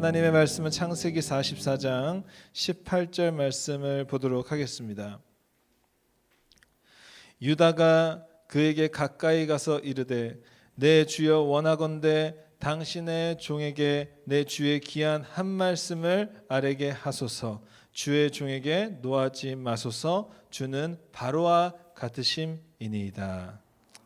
하나님의 말씀은 창세기 44장 18절 말씀을 보도록 하겠습니다. 유다가 그에게 가까이 가서 이르되 내 주여 원하건대 당신의 종에게 내 주의 귀한 한 말씀을 아뢰게 하소서. 주의 종에게 노하지 마소서. 주는 바로와 같으심이니이다.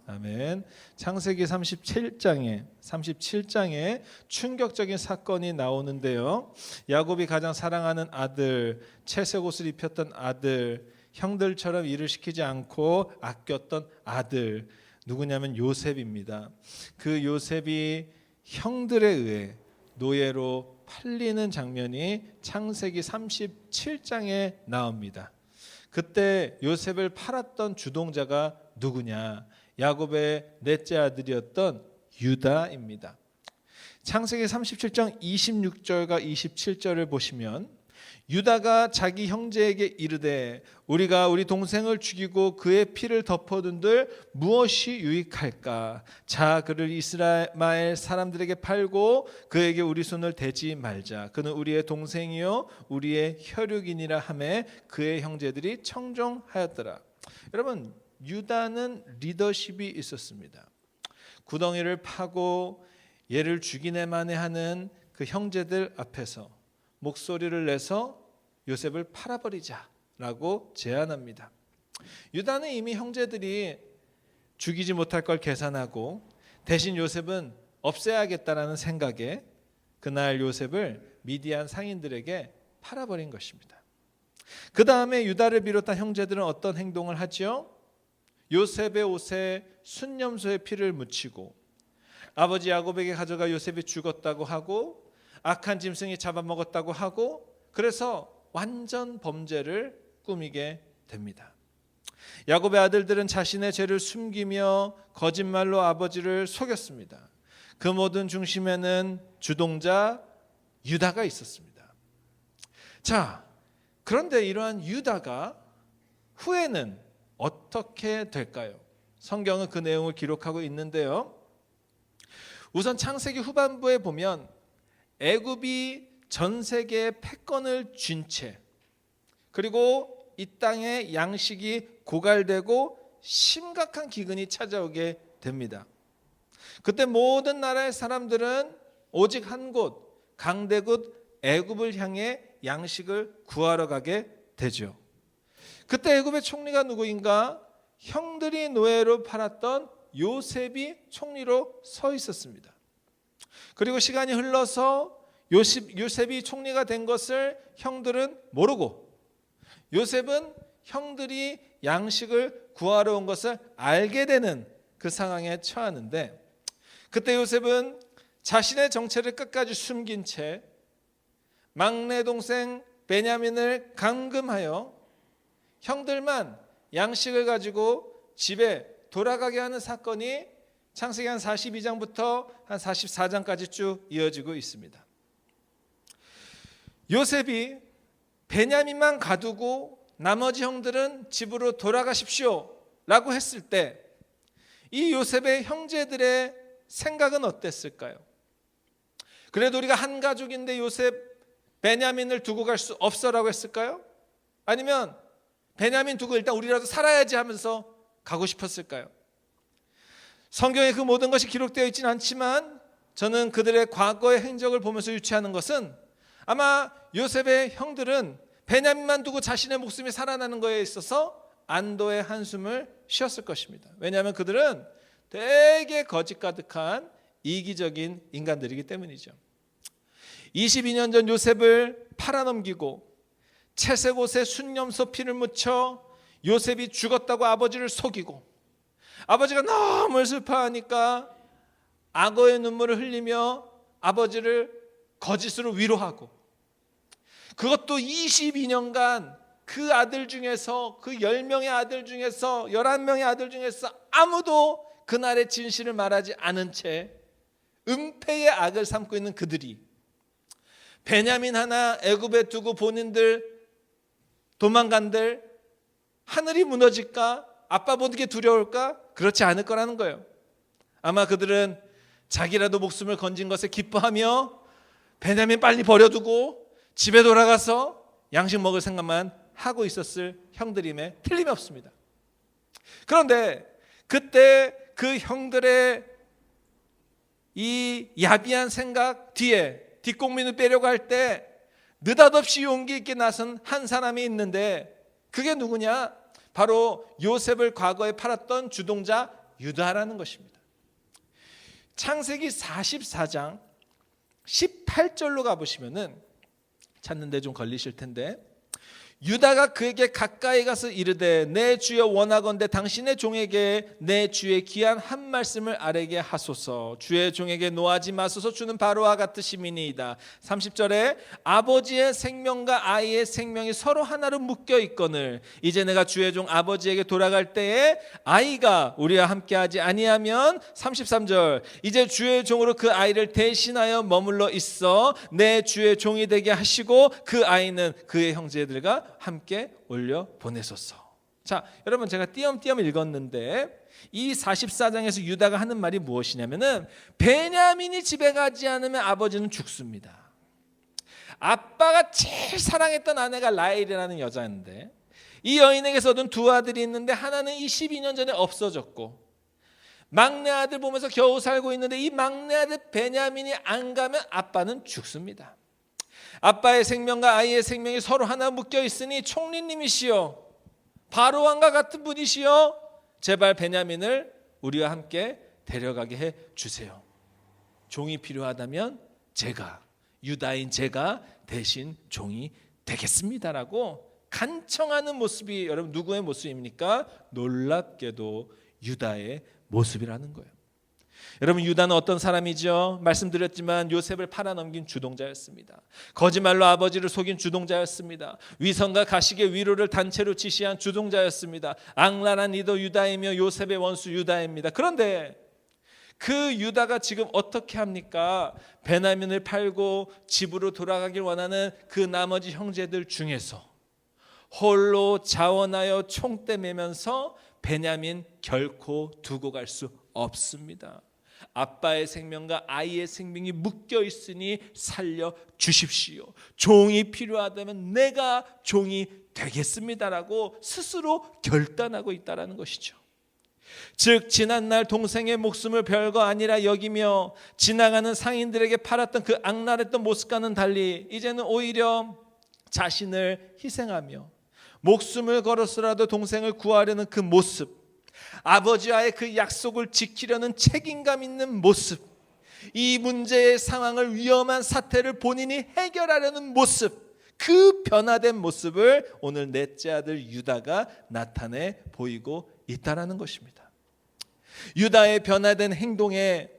아멘. 창세기 37장에 충격적인 사건이 나오는데요. 야곱이 가장 사랑하는 아들, 채색 옷을 입혔던 아들, 형들처럼 일을 시키지 않고 아꼈던 아들, 누구냐면 요셉입니다. 그 요셉이 형들에 의해 노예로 팔리는 장면이 창세기 37장에 나옵니다. 그때 요셉을 팔았던 주동자가 누구냐? 야곱의 넷째 아들이었던 유다입니다. 창세기 37장 26절과 27절을 보시면 유다가 자기 형제에게 이르되 우리가 우리 동생을 죽이고 그의 피를 덮어둔들 무엇이 유익할까? 자, 그를 이스라엘 사람들에게 팔고 그에게 우리 손을 대지 말자. 그는 우리의 동생이요 우리의 혈육이니라 하매 그의 형제들이 청종하였더라. 여러분, 유다는 리더십이 있었습니다. 구덩이를 파고 얘를 죽이네 마네 하는 그 형제들 앞에서 목소리를 내서 요셉을 팔아버리자라고 제안합니다. 유다는 이미 형제들이 죽이지 못할 걸 계산하고 대신 요셉은 없애야겠다라는 생각에 그날 요셉을 미디안 상인들에게 팔아버린 것입니다. 그 다음에 유다를 비롯한 형제들은 어떤 행동을 하죠? 요셉의 옷에 순념소의 피를 묻히고 아버지 야곱에게 가져가 요셉이 죽었다고 하고 악한 짐승이 잡아먹었다고 하고 그래서 완전 범죄를 꾸미게 됩니다. 야곱의 아들들은 자신의 죄를 숨기며 거짓말로 아버지를 속였습니다. 그 모든 중심에는 주동자 유다가 있었습니다. 자, 그런데 이러한 유다가 후에는 어떻게 될까요? 성경은 그 내용을 기록하고 있는데요. 우선 창세기 후반부에 보면 애굽이 전 세계에 패권을 쥔 채 그리고 이 땅에 양식이 고갈되고 심각한 기근이 찾아오게 됩니다. 그때 모든 나라의 사람들은 오직 한 곳, 강대국 애굽을 향해 양식을 구하러 가게 되죠. 그때 애굽의 총리가 누구인가? 형들이 노예로 팔았던 요셉이 총리로 서 있었습니다. 그리고 시간이 흘러서 요셉이 총리가 된 것을 형들은 모르고 요셉은 형들이 양식을 구하러 온 것을 알게 되는 그 상황에 처하는데 그때 요셉은 자신의 정체를 끝까지 숨긴 채 막내 동생 베냐민을 감금하여 형들만 양식을 가지고 집에 돌아가게 하는 사건이 창세기 한 42장부터 한 44장까지 쭉 이어지고 있습니다. 요셉이 베냐민만 가두고 나머지 형들은 집으로 돌아가십시오 라고 했을 때 이 요셉의 형제들의 생각은 어땠을까요? 그래도 우리가 한 가족인데 요셉 베냐민을 두고 갈 수 없어라고 했을까요? 아니면 베냐민 두고 일단 우리라도 살아야지 하면서 가고 싶었을까요? 성경에 그 모든 것이 기록되어 있지는 않지만 저는 그들의 과거의 행적을 보면서 유추하는 것은 아마 요셉의 형들은 베냐민만 두고 자신의 목숨이 살아나는 것에 있어서 안도의 한숨을 쉬었을 것입니다. 왜냐하면 그들은 되게 거짓 가득한 이기적인 인간들이기 때문이죠. 22년 전 요셉을 팔아넘기고 채색 옷에 순념소 피를 묻혀 요셉이 죽었다고 아버지를 속이고 아버지가 너무 슬퍼하니까 악어의 눈물을 흘리며 아버지를 거짓으로 위로하고 그것도 22년간 그 아들 중에서 그 10명의 아들 중에서 11명의 아들 중에서 아무도 그날의 진실을 말하지 않은 채 은폐의 악을 삼고 있는 그들이 베냐민 하나 애굽에 두고 본인들 도망간들 하늘이 무너질까? 아빠 보는 게 두려울까? 그렇지 않을 거라는 거예요. 아마 그들은 자기라도 목숨을 건진 것에 기뻐하며 베냐민 빨리 버려두고 집에 돌아가서 양식 먹을 생각만 하고 있었을 형들임에 틀림이 없습니다. 그런데 그때 그 형들의 이 야비한 생각 뒤에 뒷공문을 빼려고 할 때 느닷없이 용기 있게 나선 한 사람이 있는데 그게 누구냐? 바로 요셉을 과거에 팔았던 주동자 유다라는 것입니다. 창세기 44장 18절로 가보시면은 찾는데 좀 걸리실 텐데, 유다가 그에게 가까이 가서 이르되 내 주여 원하건대 당신의 종에게 내 주의 귀한 한 말씀을 아뢰게 하소서. 주의 종에게 노하지 마소서. 주는 바로와 같으심이니이다. 30절에 아버지의 생명과 아이의 생명이 서로 하나로 묶여 있거늘 이제 내가 주의 종 아버지에게 돌아갈 때에 아이가 우리와 함께하지 아니하면 33절 이제 주의 종으로 그 아이를 대신하여 머물러 있어 내 주의 종이 되게 하시고 그 아이는 그의 형제들과 함께 올려 보내소서. 자, 여러분 제가 띄엄띄엄 읽었는데 이 44장에서 유다가 하는 말이 무엇이냐면은 베냐민이 집에 가지 않으면 아버지는 죽습니다. 아빠가 제일 사랑했던 아내가 라헬이라는 여자인데 이 여인에게서 얻은 두 아들이 있는데 하나는 22년 전에 없어졌고 막내 아들 보면서 겨우 살고 있는데 이 막내 아들 베냐민이 안 가면 아빠는 죽습니다. 아빠의 생명과 아이의 생명이 서로 하나 묶여 있으니 총리님이시여 바로왕과 같은 분이시여 제발 베냐민을 우리와 함께 데려가게 해 주세요. 종이 필요하다면 제가 유다인 제가 대신 종이 되겠습니다라고 간청하는 모습이 여러분 누구의 모습입니까? 놀랍게도 유다의 모습이라는 거예요. 여러분 유다는 어떤 사람이죠? 말씀드렸지만 요셉을 팔아넘긴 주동자였습니다. 거짓말로 아버지를 속인 주동자였습니다. 위선과 가식의 위로를 단체로 지시한 주동자였습니다. 악랄한 리더 유다이며 요셉의 원수 유다입니다. 그런데 그 유다가 지금 어떻게 합니까? 베냐민을 팔고 집으로 돌아가길 원하는 그 나머지 형제들 중에서 홀로 자원하여 총대 매면서 베냐민 결코 두고 갈 수 없습니다. 아빠의 생명과 아이의 생명이 묶여 있으니 살려 주십시오. 종이 필요하다면 내가 종이 되겠습니다라고 스스로 결단하고 있다라는 것이죠. 즉 지난날 동생의 목숨을 별거 아니라 여기며 지나가는 상인들에게 팔았던 그 악랄했던 모습과는 달리 이제는 오히려 자신을 희생하며 목숨을 걸어서라도 동생을 구하려는 그 모습, 아버지와의 그 약속을 지키려는 책임감 있는 모습, 이 문제의 상황을 위험한 사태를 본인이 해결하려는 모습, 그 변화된 모습을 오늘 넷째 아들 유다가 나타내 보이고 있다라는 것입니다. 유다의 변화된 행동에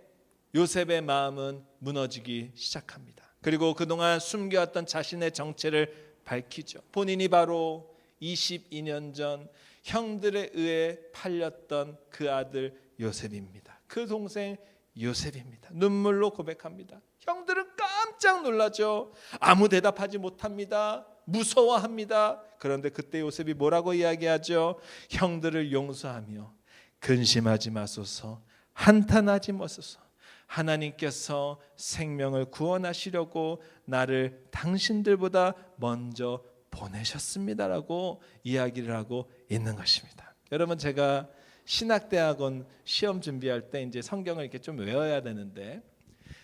요셉의 마음은 무너지기 시작합니다. 그리고 그동안 숨겨왔던 자신의 정체를 밝히죠. 본인이 바로 22년 전 형들에 의해 팔렸던 그 아들 요셉입니다. 그 동생 요셉입니다. 눈물로 고백합니다. 형들은 깜짝 놀라죠. 아무 대답하지 못합니다. 무서워합니다. 그런데 그때 요셉이 뭐라고 이야기하죠? 형들을 용서하며 근심하지 마소서, 한탄하지 마소서. 하나님께서 생명을 구원하시려고 나를 당신들보다 먼저 보내셨습니다라고 이야기를 하고 있는 것입니다. 여러분 제가 신학대학원 시험 준비할 때 이제 성경을 이렇게 좀 외워야 되는데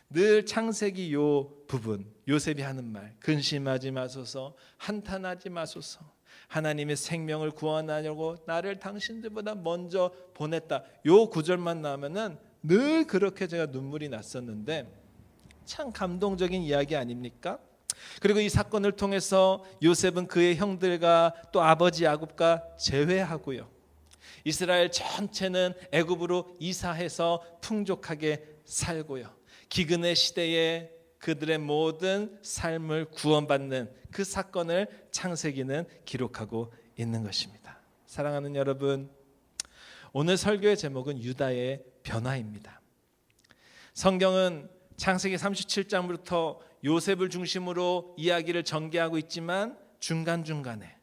늘 창세기 요 부분 요셉이 하는 말 근심하지 마소서 한탄하지 마소서 하나님의 생명을 구원하려고 나를 당신들보다 먼저 보냈다 요 구절만 나오면은 늘 그렇게 제가 눈물이 났었는데 참 감동적인 이야기 아닙니까? 그리고 이 사건을 통해서 요셉은 그의 형들과 또 아버지 야곱과 재회하고요. 이스라엘 전체는 애굽으로 이사해서 풍족하게 살고요. 기근의 시대에 그들의 모든 삶을 구원받는 그 사건을 창세기는 기록하고 있는 것입니다. 사랑하는 여러분, 오늘 설교의 제목은 유다의 변화입니다. 성경은 창세기 37장부터 요셉을 중심으로 이야기를 전개하고 있지만 중간중간에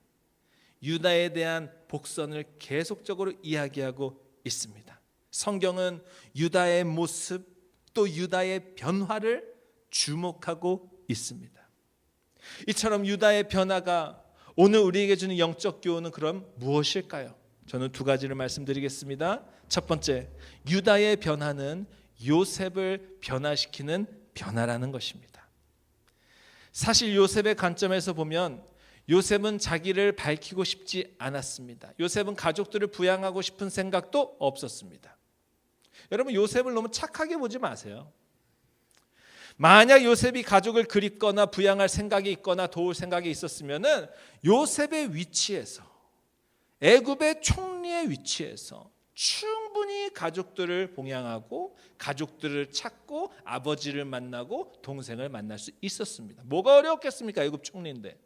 유다에 대한 복선을 계속적으로 이야기하고 있습니다. 성경은 유다의 모습 또 유다의 변화를 주목하고 있습니다. 이처럼 유다의 변화가 오늘 우리에게 주는 영적 교훈은 그럼 무엇일까요? 저는 두 가지를 말씀드리겠습니다. 첫 번째, 유다의 변화는 요셉을 변화시키는 변화라는 것입니다. 사실 요셉의 관점에서 보면 요셉은 자기를 밝히고 싶지 않았습니다. 요셉은 가족들을 부양하고 싶은 생각도 없었습니다. 여러분, 요셉을 너무 착하게 보지 마세요. 만약 요셉이 가족을 그립거나 부양할 생각이 있거나 도울 생각이 있었으면은 요셉의 위치에서, 애굽의 총리의 위치에서 충분히 가족들을 봉양하고 가족들을 찾고 아버지를 만나고 동생을 만날 수 있었습니다. 뭐가 어려웠겠습니까? 애굽 총리인데.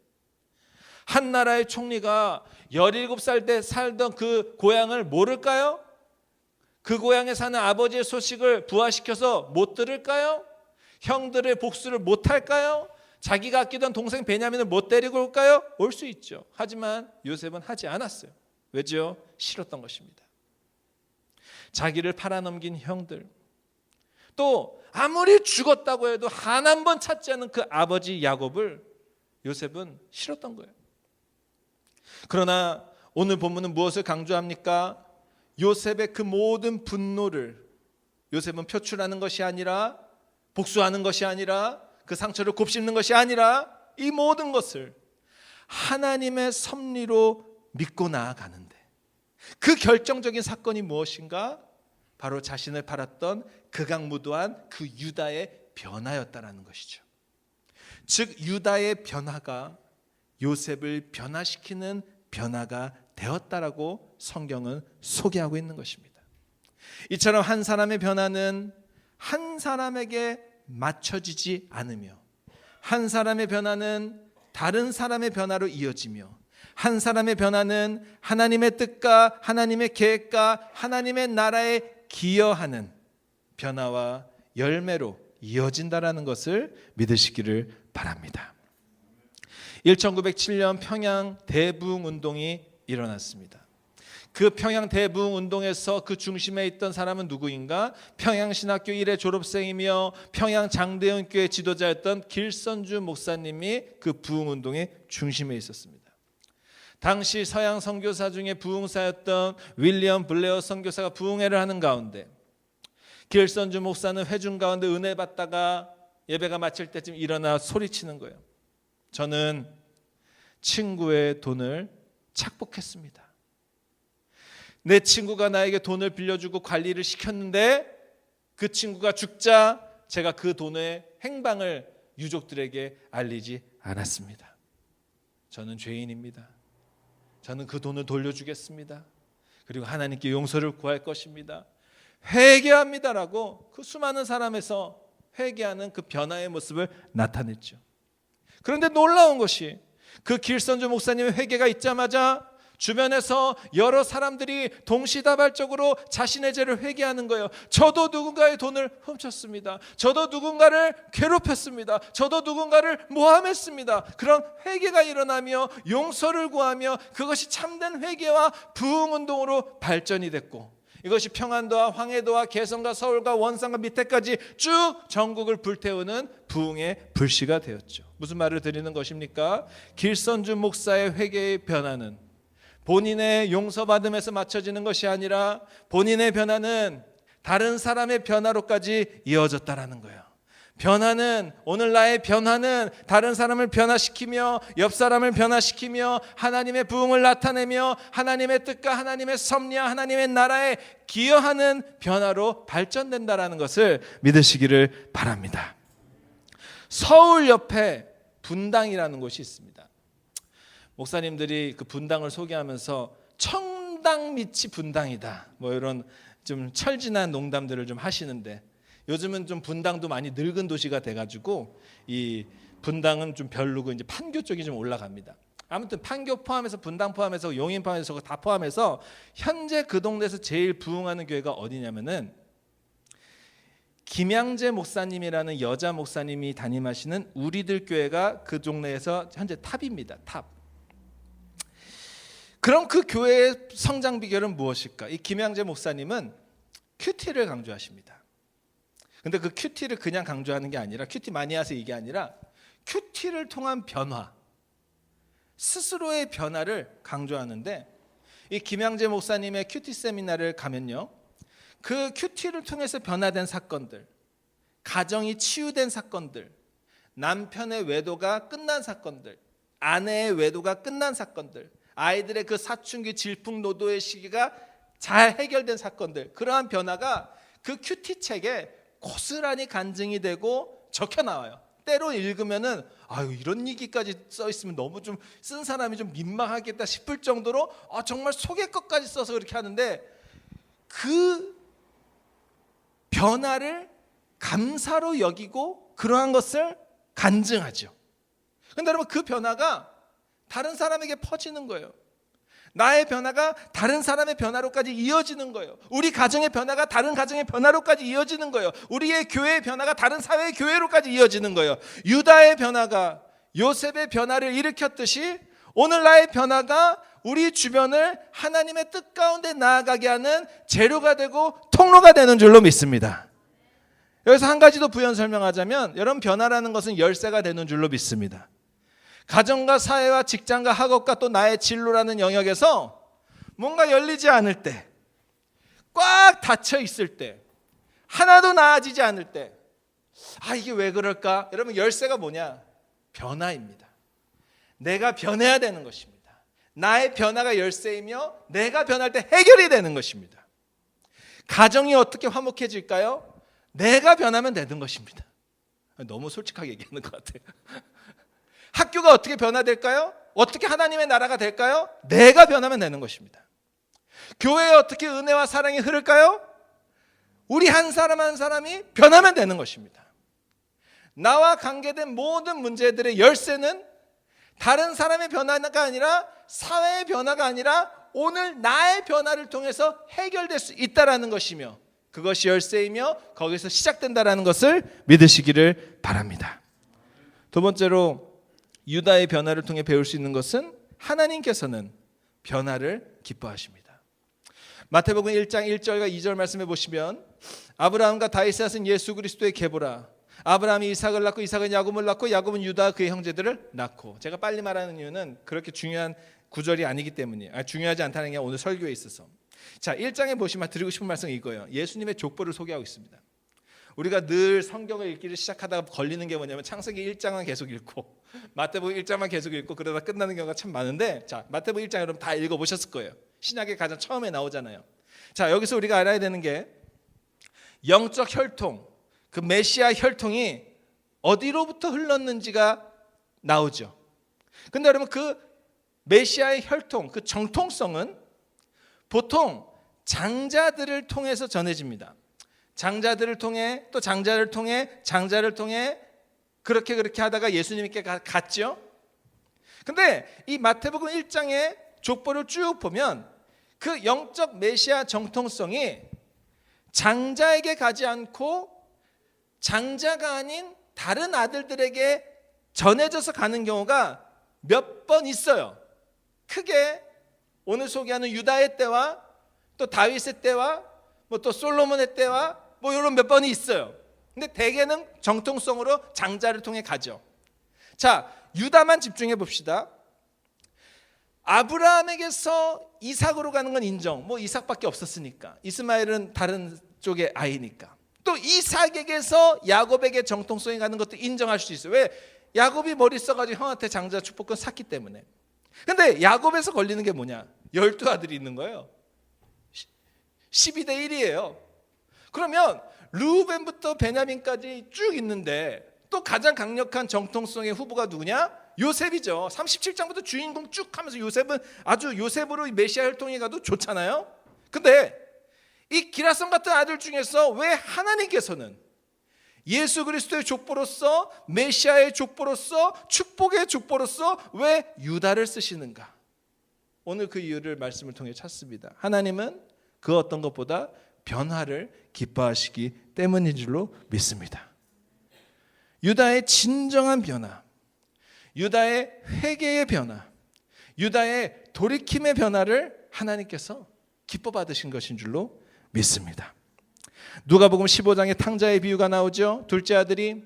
한 나라의 총리가 17살 때 살던 그 고향을 모를까요? 그 고향에 사는 아버지의 소식을 부화시켜서 못 들을까요? 형들의 복수를 못 할까요? 자기가 아끼던 동생 베냐민을 못 데리고 올까요? 올 수 있죠. 하지만 요셉은 하지 않았어요. 왜죠? 싫었던 것입니다. 자기를 팔아넘긴 형들, 또 아무리 죽었다고 해도 한 번 찾지 않은 그 아버지 야곱을 요셉은 싫었던 거예요. 그러나 오늘 본문은 무엇을 강조합니까? 요셉의 그 모든 분노를 요셉은 표출하는 것이 아니라, 복수하는 것이 아니라, 그 상처를 곱씹는 것이 아니라, 이 모든 것을 하나님의 섭리로 믿고 나아가는데, 그 결정적인 사건이 무엇인가? 바로 자신을 팔았던 극악무도한 그 유다의 변화였다라는 것이죠. 즉 유다의 변화가 요셉을 변화시키는 변화가 되었다라고 성경은 소개하고 있는 것입니다. 이처럼 한 사람의 변화는 한 사람에게 맞춰지지 않으며, 한 사람의 변화는 다른 사람의 변화로 이어지며, 한 사람의 변화는 하나님의 뜻과 하나님의 계획과 하나님의 나라에 기여하는 변화와 열매로 이어진다라는 것을 믿으시기를 바랍니다. 1907년 평양 대부흥운동이 일어났습니다. 그 평양 대부흥운동에서 그 중심에 있던 사람은 누구인가? 평양신학교 1회 졸업생이며 평양 장대원교회 지도자였던 길선주 목사님이 그 부흥운동의 중심에 있었습니다. 당시 서양 선교사 중에 부흥사였던 윌리엄 블레어 선교사가 부흥회를 하는 가운데 길선주 목사는 회중 가운데 은혜 받다가 예배가 마칠 때쯤 일어나 소리치는 거예요. 저는 친구의 돈을 착복했습니다. 내 친구가 나에게 돈을 빌려주고 관리를 시켰는데 그 친구가 죽자 제가 그 돈의 행방을 유족들에게 알리지 않았습니다. 저는 죄인입니다. 저는 그 돈을 돌려주겠습니다. 그리고 하나님께 용서를 구할 것입니다. 회개합니다라고 그 수많은 사람에서 회개하는 그 변화의 모습을 나타냈죠. 그런데 놀라운 것이 그 길선주 목사님의 회개가 있자마자 주변에서 여러 사람들이 동시다발적으로 자신의 죄를 회개하는 거예요. 저도 누군가의 돈을 훔쳤습니다. 저도 누군가를 괴롭혔습니다. 저도 누군가를 모함했습니다. 그런 회개가 일어나며 용서를 구하며 그것이 참된 회개와 부흥운동으로 발전이 됐고, 이것이 평안도와 황해도와 개성과 서울과 원산과 밑에까지 쭉 전국을 불태우는 부흥의 불씨가 되었죠. 무슨 말을 드리는 것입니까? 길선주 목사의 회개의 변화는 본인의 용서받음에서 맞춰지는 것이 아니라 본인의 변화는 다른 사람의 변화로까지 이어졌다라는 거예요. 변화는, 오늘 나의 변화는 다른 사람을 변화시키며 옆 사람을 변화시키며 하나님의 부흥을 나타내며 하나님의 뜻과 하나님의 섭리와 하나님의 나라에 기여하는 변화로 발전된다라는 것을 믿으시기를 바랍니다. 서울 옆에 분당이라는 곳이 있습니다. 목사님들이 그 분당을 소개하면서 청당 밑이 분당이다, 뭐 이런 좀 철진한 농담들을 좀 하시는데, 요즘은 좀 분당도 많이 늙은 도시가 돼가지고 이 분당은 좀 별로고 이제 판교 쪽이 좀 올라갑니다. 아무튼 판교 포함해서 분당 포함해서 용인 포함해서 다 포함해서 현재 그 동네에서 제일 부흥하는 교회가 어디냐면은 김양재 목사님이라는 여자 목사님이 담임하시는 우리들 교회가 그 동네에서 현재 탑입니다. 탑. 그럼 그 교회의 성장 비결은 무엇일까? 이 김양재 목사님은 큐티를 강조하십니다. 근데 그 큐티를 그냥 강조하는 게 아니라, 큐티 많이 하세요 이게 아니라 큐티를 통한 변화, 스스로의 변화를 강조하는데, 이 김양재 목사님의 큐티 세미나를 가면요, 그 큐티를 통해서 변화된 사건들, 가정이 치유된 사건들, 남편의 외도가 끝난 사건들, 아내의 외도가 끝난 사건들, 아이들의 그 사춘기 질풍노도의 시기가 잘 해결된 사건들, 그러한 변화가 그 큐티 책에 고스란히 간증이 되고 적혀 나와요. 때로 읽으면은 아유, 이런 얘기까지 써 있으면 너무 좀 쓴 사람이 좀 민망하겠다 싶을 정도로 정말 속의 것까지 써서 그렇게 하는데, 그 변화를 감사로 여기고 그러한 것을 간증하죠. 그런데 여러분, 그 변화가 다른 사람에게 퍼지는 거예요. 나의 변화가 다른 사람의 변화로까지 이어지는 거예요. 우리 가정의 변화가 다른 가정의 변화로까지 이어지는 거예요. 우리의 교회의 변화가 다른 사회의 교회로까지 이어지는 거예요. 유다의 변화가 요셉의 변화를 일으켰듯이 오늘 나의 변화가 우리 주변을 하나님의 뜻 가운데 나아가게 하는 재료가 되고 통로가 되는 줄로 믿습니다. 여기서 한 가지 더 부연 설명하자면, 여러분, 변화라는 것은 열쇠가 되는 줄로 믿습니다. 가정과 사회와 직장과 학업과 또 나의 진로라는 영역에서 뭔가 열리지 않을 때, 꽉 닫혀 있을 때, 하나도 나아지지 않을 때, 이게 왜 그럴까? 여러분, 열쇠가 뭐냐? 변화입니다. 내가 변해야 되는 것입니다. 나의 변화가 열쇠이며 내가 변할 때 해결이 되는 것입니다. 가정이 어떻게 화목해질까요? 내가 변하면 되는 것입니다. 너무 솔직하게 얘기하는 것 같아요. 학교가 어떻게 변화될까요? 어떻게 하나님의 나라가 될까요? 내가 변하면 되는 것입니다. 교회에 어떻게 은혜와 사랑이 흐를까요? 우리 한 사람 한 사람이 변하면 되는 것입니다. 나와 관계된 모든 문제들의 열쇠는 다른 사람의 변화가 아니라, 사회의 변화가 아니라 오늘 나의 변화를 통해서 해결될 수 있다는 것이며, 그것이 열쇠이며 거기서 시작된다는 것을 믿으시기를 바랍니다. 두 번째로, 유다의 변화를 통해 배울 수 있는 것은 하나님께서는 변화를 기뻐하십니다. 마태복음 1장 1절과 2절 말씀해 보시면, 아브라함과 다윗의 아들 예수 그리스도의 계보라. 아브라함이 이삭을 낳고 이삭은 야곱을 낳고 야곱은 유다 그의 형제들을 낳고. 제가 빨리 말하는 이유는 그렇게 중요한 구절이 아니기 때문이에요. 중요하지 않다는 게 오늘 설교에 있어서. 자, 1장에 보시면 드리고 싶은 말씀이 이거예요. 예수님의 족보를 소개하고 있습니다. 우리가 늘 성경을 읽기를 시작하다가 걸리는 게 뭐냐면, 창세기 1장만 계속 읽고 마태복음 1장만 계속 읽고 그러다 끝나는 경우가 참 많은데, 자, 마태복음 1장 여러분 다 읽어보셨을 거예요. 신약의 가장 처음에 나오잖아요. 자, 여기서 우리가 알아야 되는 게, 영적 혈통, 그 메시아 혈통이 어디로부터 흘렀는지가 나오죠. 근데 여러분, 그 메시아의 혈통, 그 정통성은 보통 장자들을 통해서 전해집니다. 장자들을 통해, 또 장자를 통해, 장자를 통해, 그렇게 하다가 예수님께 갔죠. 근데 이 마태복음 1장의 족보를 쭉 보면 그 영적 메시아 정통성이 장자에게 가지 않고 장자가 아닌 다른 아들들에게 전해져서 가는 경우가 몇 번 있어요. 크게 오늘 소개하는 유다의 때와 또 다윗의 때와 또 솔로몬의 때와 이런 몇 번이 있어요. 근데 대개는 정통성으로 장자를 통해 가죠. 자, 유다만 집중해 봅시다. 아브라함에게서 이삭으로 가는 건 인정. 이삭밖에 없었으니까. 이스마엘은 다른 쪽의 아이니까. 또 이삭에게서 야곱에게 정통성이 가는 것도 인정할 수 있어요. 왜? 야곱이 머리 써가지고 형한테 장자 축복권 샀기 때문에. 근데 야곱에서 걸리는 게 뭐냐? 12아들이 있는 거예요. 12대 1이에요. 그러면 르우벤부터 베냐민까지 쭉 있는데 또 가장 강력한 정통성의 후보가 누구냐? 요셉이죠. 37장부터 주인공 쭉 하면서 요셉은 아주 요셉으로 메시아 혈통이 가도 좋잖아요. 근데 이 기라성 같은 아들 중에서 왜 하나님께서는 예수 그리스도의 족보로서, 메시아의 족보로서, 축복의 족보로서 왜 유다를 쓰시는가? 오늘 그 이유를 말씀을 통해 찾습니다. 하나님은 그 어떤 것보다 변화를 기뻐하시기 때문인 줄로 믿습니다. 유다의 진정한 변화, 유다의 회개의 변화, 유다의 돌이킴의 변화를 하나님께서 기뻐 받으신 것인 줄로 믿습니다. 누가복음 15장에 탕자의 비유가 나오죠. 둘째 아들이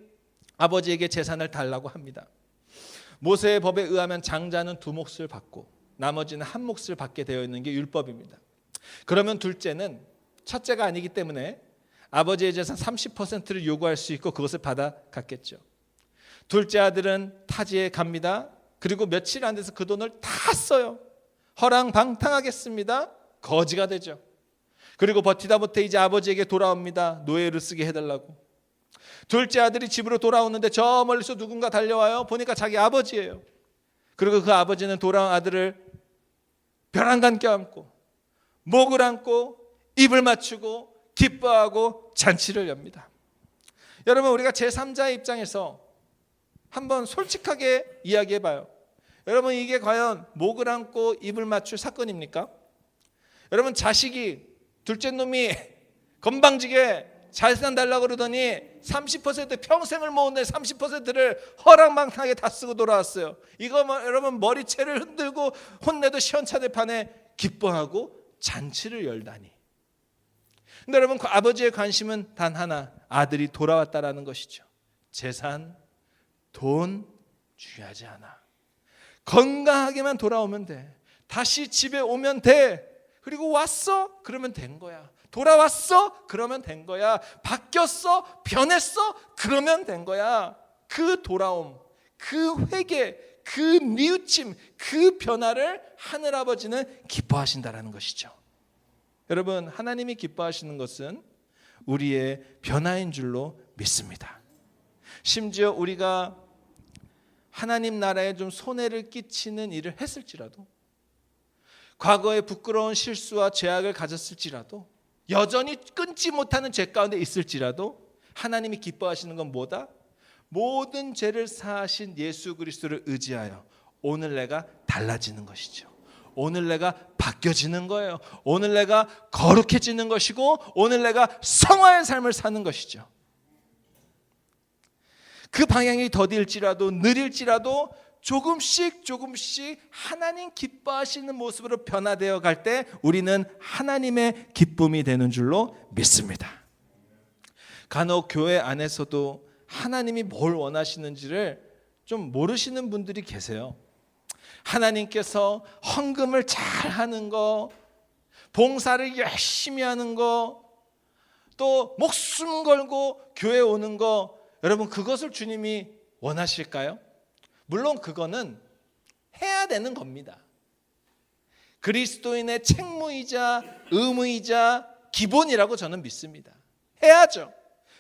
아버지에게 재산을 달라고 합니다. 모세의 법에 의하면 장자는 2몫을 받고 나머지는 1몫을 받게 되어 있는 게 율법입니다. 그러면 둘째는 첫째가 아니기 때문에 아버지의 재산 30%를 요구할 수 있고 그것을 받아갔겠죠. 둘째 아들은 타지에 갑니다. 그리고 며칠 안 돼서 그 돈을 다 써요. 허랑방탕하겠습니다. 거지가 되죠. 그리고 버티다 못해 이제 아버지에게 돌아옵니다. 노예를 쓰게 해달라고. 둘째 아들이 집으로 돌아오는데 저 멀리서 누군가 달려와요. 보니까 자기 아버지예요. 그리고 그 아버지는 돌아온 아들을 벼랑간 껴안고 목을 안고 입을 맞추고 기뻐하고 잔치를 엽니다. 여러분, 우리가 제3자의 입장에서 한번 솔직하게 이야기해봐요. 여러분, 이게 과연 목을 안고 입을 맞출 사건입니까? 여러분, 자식이 둘째 놈이 건방지게 재산 달라고 그러더니 30% 평생을 모은데 30%를 허랑방탕하게 다 쓰고 돌아왔어요. 이거 여러분, 머리채를 흔들고 혼내도 시원찮을 판에 기뻐하고 잔치를 열다니. 근데 여러분, 그 아버지의 관심은 단 하나, 아들이 돌아왔다라는 것이죠. 재산, 돈 중요하지 않아. 건강하게만 돌아오면 돼. 다시 집에 오면 돼. 그리고 왔어? 그러면 된 거야. 돌아왔어? 그러면 된 거야. 바뀌었어? 변했어? 그러면 된 거야. 그 돌아옴, 그 회개, 그 뉘우침, 그 변화를 하늘아버지는 기뻐하신다라는 것이죠. 여러분, 하나님이 기뻐하시는 것은 우리의 변화인 줄로 믿습니다. 심지어 우리가 하나님 나라에 좀 손해를 끼치는 일을 했을지라도, 과거에 부끄러운 실수와 죄악을 가졌을지라도, 여전히 끊지 못하는 죄 가운데 있을지라도 하나님이 기뻐하시는 건 뭐다? 모든 죄를 사하신 예수 그리스도를 의지하여 오늘 내가 달라지는 것이죠. 오늘 내가 바뀌어지는 거예요. 오늘 내가 거룩해지는 것이고 오늘 내가 성화의 삶을 사는 것이죠. 그 방향이 더딜지라도 느릴지라도 조금씩 하나님 기뻐하시는 모습으로 변화되어 갈 때 우리는 하나님의 기쁨이 되는 줄로 믿습니다. 간혹 교회 안에서도 하나님이 뭘 원하시는지를 좀 모르시는 분들이 계세요. 하나님께서 헌금을 잘 하는 거, 봉사를 열심히 하는 거, 또 목숨 걸고 교회 오는 거, 여러분 그것을 주님이 원하실까요? 물론 그거는 해야 되는 겁니다. 그리스도인의 책무이자 의무이자 기본이라고 저는 믿습니다. 해야죠.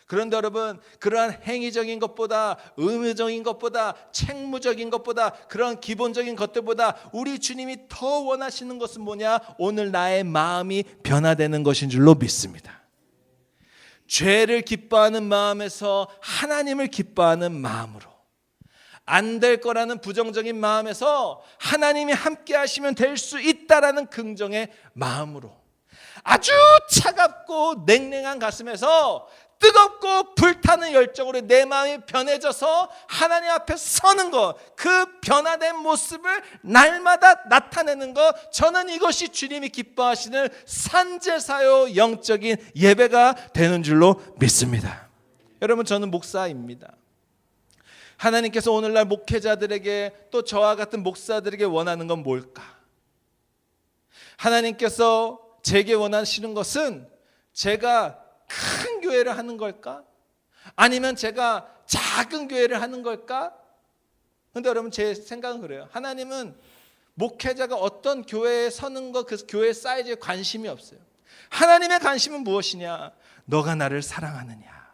그런데 여러분, 그러한 행위적인 것보다, 의무적인 것보다, 책무적인 것보다, 그런 기본적인 것들보다 우리 주님이 더 원하시는 것은 뭐냐? 오늘 나의 마음이 변화되는 것인 줄로 믿습니다. 죄를 기뻐하는 마음에서 하나님을 기뻐하는 마음으로, 안 될 거라는 부정적인 마음에서 하나님이 함께 하시면 될 수 있다라는 긍정의 마음으로, 아주 차갑고 냉랭한 가슴에서 뜨겁고 불타는 열정으로 내 마음이 변해져서 하나님 앞에 서는 것, 그 변화된 모습을 날마다 나타내는 것, 저는 이것이 주님이 기뻐하시는 산제사요 영적인 예배가 되는 줄로 믿습니다. 여러분, 저는 목사입니다. 하나님께서 오늘날 목회자들에게, 또 저와 같은 목사들에게 원하는 건 뭘까? 하나님께서 제게 원하시는 것은 제가 큰 교회를 하는 걸까? 아니면 제가 작은 교회를 하는 걸까? 그런데 여러분, 제 생각은 그래요. 하나님은 목회자가 어떤 교회에 서는 것, 그 교회 사이즈에 관심이 없어요. 하나님의 관심은 무엇이냐? 너가 나를 사랑하느냐?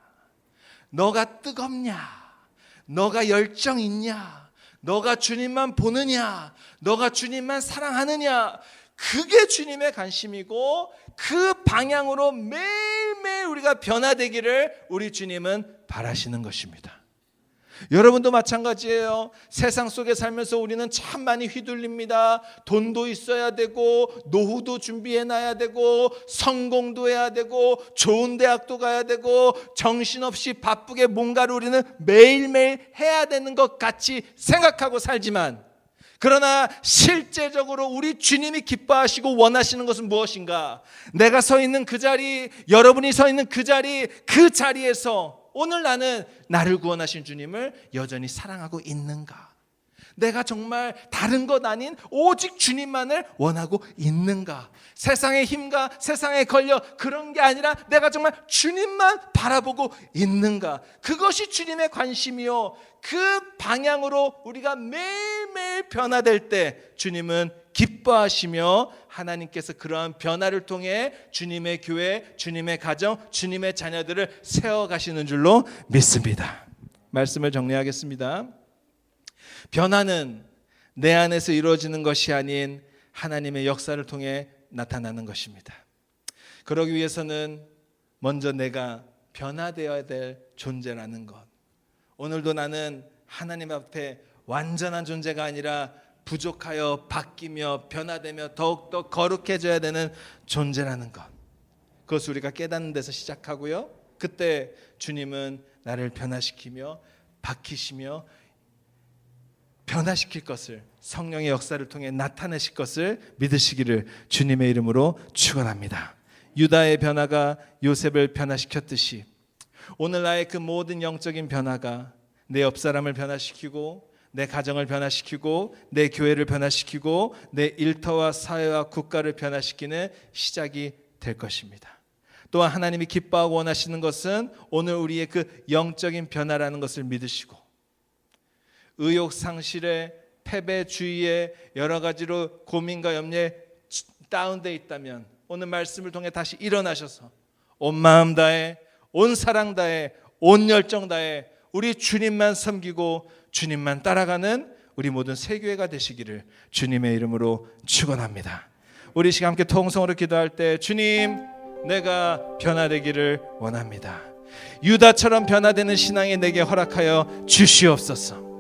너가 뜨겁냐? 너가 열정 있냐? 너가 주님만 보느냐? 너가 주님만 사랑하느냐? 그게 주님의 관심이고, 그 방향으로 매일매일 우리가 변화되기를 우리 주님은 바라시는 것입니다. 여러분도 마찬가지예요. 세상 속에 살면서 우리는 참 많이 휘둘립니다. 돈도 있어야 되고, 노후도 준비해놔야 되고, 성공도 해야 되고, 좋은 대학도 가야 되고, 정신없이 바쁘게 뭔가를 우리는 매일매일 해야 되는 것 같이 생각하고 살지만, 그러나 실제적으로 우리 주님이 기뻐하시고 원하시는 것은 무엇인가? 내가 서 있는 그 자리, 여러분이 서 있는 그 자리, 그 자리에서 오늘 나는 나를 구원하신 주님을 여전히 사랑하고 있는가? 내가 정말 다른 것 아닌 오직 주님만을 원하고 있는가? 세상의 힘과 세상에 걸려 그런 게 아니라 내가 정말 주님만 바라보고 있는가? 그것이 주님의 관심이요, 그 방향으로 우리가 매일매일 변화될 때 주님은 기뻐하시며 하나님께서 그러한 변화를 통해 주님의 교회, 주님의 가정, 주님의 자녀들을 세워가시는 줄로 믿습니다. 말씀을 정리하겠습니다. 변화는 내 안에서 이루어지는 것이 아닌 하나님의 역사를 통해 나타나는 것입니다. 그러기 위해서는 먼저 내가 변화되어야 될 존재라는 것. 오늘도 나는 하나님 앞에 완전한 존재가 아니라 부족하여 바뀌며 변화되며 더욱더 거룩해져야 되는 존재라는 것. 그것을 우리가 깨닫는 데서 시작하고요, 그때 주님은 나를 변화시키며 바뀌시며 변화시킬 것을, 성령의 역사를 통해 나타내실 것을 믿으시기를 주님의 이름으로 축원합니다. 유다의 변화가 요셉을 변화시켰듯이 오늘 나의 그 모든 영적인 변화가 내 옆사람을 변화시키고 내 가정을 변화시키고 내 교회를 변화시키고 내 일터와 사회와 국가를 변화시키는 시작이 될 것입니다. 또한 하나님이 기뻐하고 원하시는 것은 오늘 우리의 그 영적인 변화라는 것을 믿으시고 의욕 상실에 패배주의에 여러 가지로 고민과 염려에 다운되어 있다면 오늘 말씀을 통해 다시 일어나셔서 온 마음 다해, 온 사랑 다해, 온 열정 다해 우리 주님만 섬기고 주님만 따라가는 우리 모든 새교회가 되시기를 주님의 이름으로 축원합니다. 우리 시간 함께 통성으로 기도할 때 주님, 내가 변화되기를 원합니다. 유다처럼 변화되는 신앙이 내게 허락하여 주시옵소서.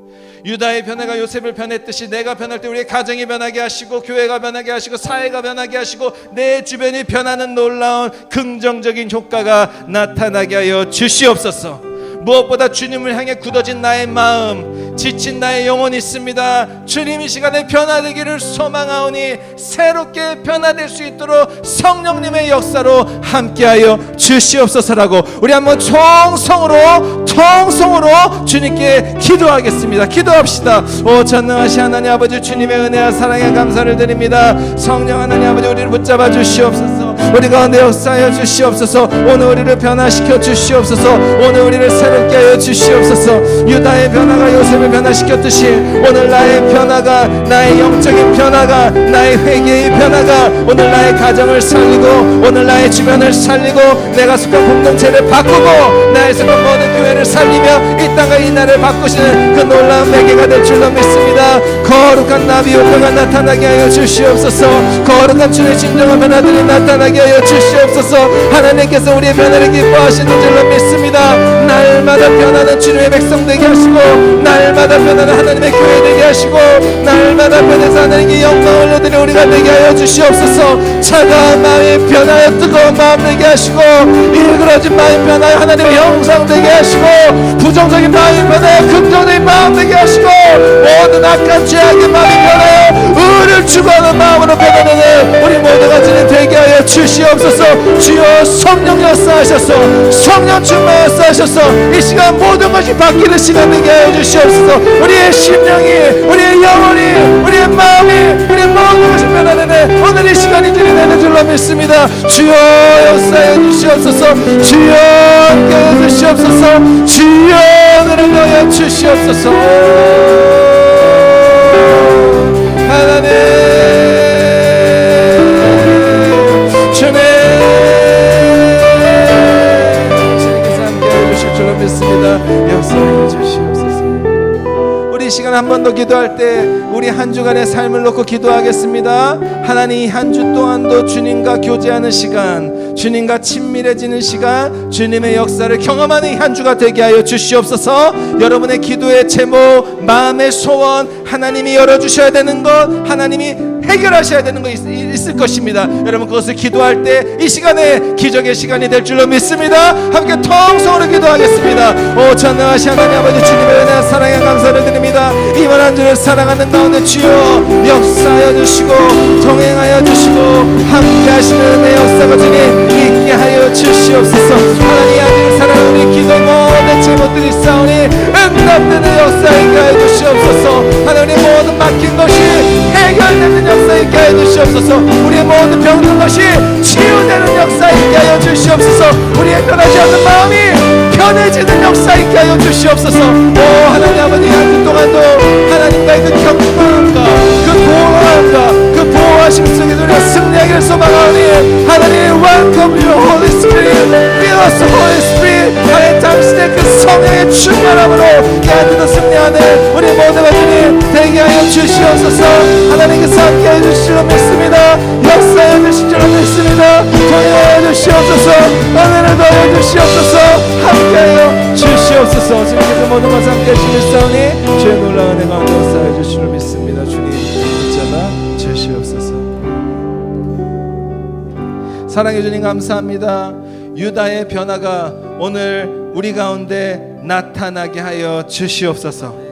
유다의 변화가 요셉을 변했듯이 내가 변할 때 우리의 가정이 변하게 하시고 교회가 변하게 하시고 사회가 변하게 하시고 내 주변이 변하는 놀라운 긍정적인 효과가 나타나게 하여 주시옵소서. 무엇보다 주님을 향해 굳어진 나의 마음, 지친 나의 영혼이 있습니다. 주님 이 시간에 변화되기를 소망하오니 새롭게 변화될 수 있도록 성령님의 역사로 함께하여 주시옵소서라고 우리 한번 통성으로 주님께 기도하겠습니다. 기도합시다. 오 전능하신 하나님 아버지, 주님의 은혜와 사랑에 감사를 드립니다. 성령 하나님 아버지, 우리를 붙잡아 주시옵소서. 우리 가운데 역사하여 주시옵소서. 오늘 우리를 변화시켜 주시옵소서. 오늘 우리를 새롭게 하여 주시옵소서. 유다의 변화가 요셉을 변화시켰듯이 오늘 나의 변화가, 나의 영적인 변화가, 나의 회개의 변화가 오늘 나의 가정을 살리고 오늘 나의 주변을 살리고 내가 속한 공동체를 바꾸고 나의 속한 모든 교회를 살리며 이 땅과 이 나라를 바꾸시는 그 놀라운 매개가 될 줄로 믿습니다. 거룩한 나비 효과가 나타나게 하여 주시옵소서. 거룩한 주의 진정한 변화들이 나타나게 하여 주시옵소서. 하나님께서 우리의 변화를 기뻐하시는 줄로 믿습니다. 날마다 변하는 주님의 백성 되게 하시고 날마다 변하는 하나님의 교회 되게 하시고 날마다 변해서 하나님께 영광을 올려드리는 우리가 되게 하여 주시옵소서. 차가운 마음이 변하여 뜨거운 마음 되게 하시고 일그러진 마음이 변하여 하나님의 형상 되게 하시고 부정적인 마음이 변하여 긍정적인 마음 되게 하시고 모든 악한 죄악의 마음이 변하여 의를 추구하는 마음으로 변화되는 우리 모두가 주님 되게 하여 주시옵소서. 주여 성령 역사하셔서 성령 충만 역사하셔서 이 시간 모든 것이 바뀌는 시간 되게 하여 주시옵소서. 우리의 심령이, 우리의 영혼이, 우리의 마음이, 우리의 모든 것이 변화되는 오늘 이 시간이 드리는 줄로 믿습니다. 주여 역사해 주시옵소서. 주여 함께해 주시옵소서. 주여 은혜를 더하여 주시옵소서. 하나님 주님 주님께서 함께해 주실 줄로 믿습니다. 역사해 주시옵소서. 우리 이 시간 한 번 더 기도할 때 우리 한 주간의 삶을 놓고 기도하겠습니다. 하나님 이 한 주 동안도 주님과 교제하는 시간, 주님과 친밀해지는 시간, 주님의 역사를 경험하는 이 한 주가 되게 하여 주시옵소서. 여러분의 기도의 제목, 마음의 소원 하나님이 열어주셔야 되는 것, 하나님이 해결하셔야 되는 거 있을 것입니다. 여러분 그것을 기도할 때 이 시간에 기적의 시간이 될 줄로 믿습니다. 함께 통성으로 기도하겠습니다. 오 전능하신 하나님 아버지, 주님의 은혜와 사랑에 감사를 드립니다. 이번 한 주를 살아가는 가운데 주여 역사하여 주시고 동행하여 주시고 함께 하시는 은혜의 역사가 주님 있게 하여 주시옵소서. 하나님 아버지 사랑하는 우리 기도 모든 믿사오니 응답되는 역사 있게 하여 주시옵소서. 하나님 모든 막힌 것이 해결되는 역사 있게 하여 주시옵소서. 우리의 모든 병든 것이 치유되는 역사 있게 하여 주시옵소서. 우리의 변하지 않는 마음이 편해지는 역사 있게 하여 주시옵소서. 오 하나님 아버지, 한 주 동안도 하나님과의 그 경건함과 그 보호함과 그 보호하심 속에서 우리가 승리하기를 소망하오니 하나님 welcome your Holy Spirit, fill us Holy Spirit. 하나님 당신의 그 성령의 충만함으로 깨닫고 승리하는 우리 모두가 주님 되게 하여 주시옵소서. 하나님 그 함께 하여 주실 줄 믿습니다. 역사해 주실 줄 믿습니다. 통행하여 주시옵소서. 은혜를 더하여 주시옵소서. 함께 하여 주시옵소서. 주님께서 모든 것을 함께 해주시옵소니 주의 놀라운 은혜가 역사해 주실 줄 믿습니다. 주님 붙잡아 주시옵소서. 사랑해 주님 감사합니다. 유다의 변화가 오늘 우리 가운데 나타나게 하여 주시옵소서.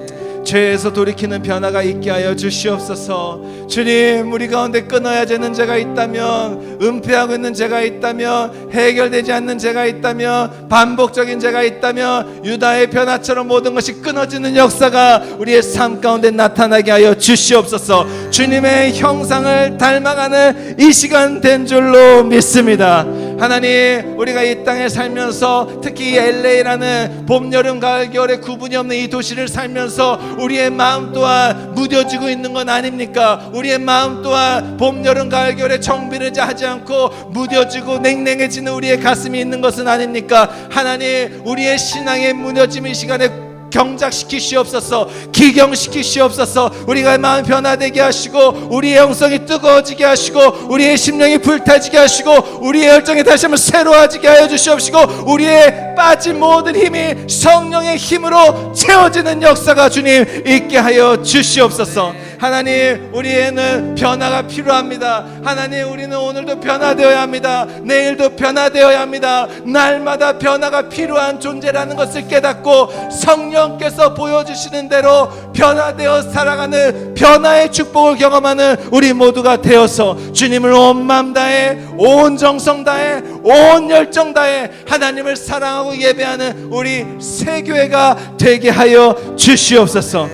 죄에서 돌이키는 변화가 있게 하여 주시옵소서. 주님, 우리 가운데 끊어야 되는 죄가 있다면, 은폐하고 있는 죄가 있다면, 해결되지 않는 죄가 있다면, 반복적인 죄가 있다면 유다의 변화처럼 모든 것이 끊어지는 역사가 우리의 삶 가운데 나타나게 하여 주시옵소서. 주님의 형상을 닮아가는 이 시간 된 줄로 믿습니다. 하나님, 우리가 이 땅에 살면서 특히 LA라는 봄, 여름, 가을, 겨울에 구분이 없는 이 도시를 살면서 우리의 마음 또한 무뎌지고 있는 건 아닙니까? 우리의 마음 또한 봄, 여름, 가을, 겨울에 정비를 하지 않고 무뎌지고 냉랭해지는 우리의 가슴이 있는 것은 아닙니까? 하나님, 우리의 신앙의 무너짐 이 시간에 경작시키시옵소서. 기경시키시옵소서. 우리가 마음 변화되게 하시고 우리의 영성이 뜨거워지게 하시고 우리의 심령이 불타지게 하시고 우리의 열정이 다시 한번 새로워지게 하여 주시옵시고 우리의 빠진 모든 힘이 성령의 힘으로 채워지는 역사가 주님 있게 하여 주시옵소서. 하나님, 우리에는 변화가 필요합니다. 하나님, 우리는 오늘도 변화되어야 합니다. 내일도 변화되어야 합니다. 날마다 변화가 필요한 존재라는 것을 깨닫고 성령께서 보여주시는 대로 변화되어 살아가는 변화의 축복을 경험하는 우리 모두가 되어서 주님을 온 마음 다해, 온 정성 다해, 온 열정 다해 하나님을 사랑하고 예배하는 우리 새 교회가 되게 하여 주시옵소서.